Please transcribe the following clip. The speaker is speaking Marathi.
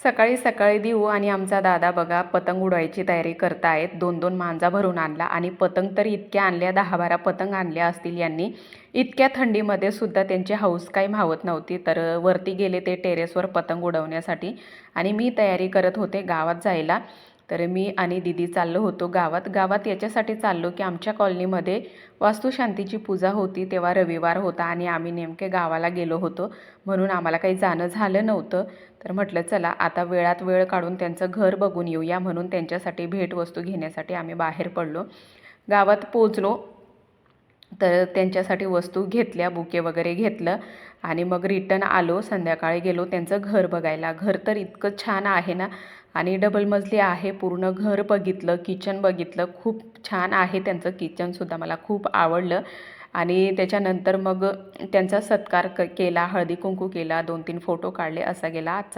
सकाळी सकाळी देऊ आणि आमचा दादा बघा पतंग उडवायची तयारी करतायत. 2-2 मांजा भरून आणला आणि पतंग तर इतक्या आणल्या, 10-12 पतंग आणल्या असतील यांनी. इतक्या थंडीमध्ये सुद्धा त्यांची हौस काही मावत नव्हती. तर वरती गेले ते टेरेसवर पतंग उडवण्यासाठी आणि मी तयारी करत होते गावात जायला. तर मी आणि दीदी चाललो होतो गावात. गावात याच्यासाठी चाललो की आमच्या कॉलनीमध्ये वास्तुशांतीची पूजा होती, तेव्हा रविवार होता आणि आम्ही नेमके गावाला गेलो होतो, म्हणून आम्हाला काही जाणं झालं नव्हतं. तर म्हटलं चला आता वेळात वेळ काढून त्यांचं घर बघून येऊया, म्हणून त्यांच्यासाठी भेटवस्तू घेण्यासाठी आम्ही बाहेर पडलो. गावात पोचलो तर त्यांच्यासाठी वस्तू घेतल्या, बुके वगैरे घेतलं आणि मग रिटर्न आलो. संध्याकाळी गेलो त्यांचं घर बघायला. घर तर इतकं छान आहे ना, आणि डबल मजली आहे. पूर्ण घर बघितलं, किचन बघितलं, खूप छान आहे त्यांचं किचनसुद्धा, मला खूप आवडलं. आणि त्याच्यानंतर मग त्यांचा सत्कार केला, हळदी कुंकू केला, 2-3 फोटो काढले, असा गेला आजचा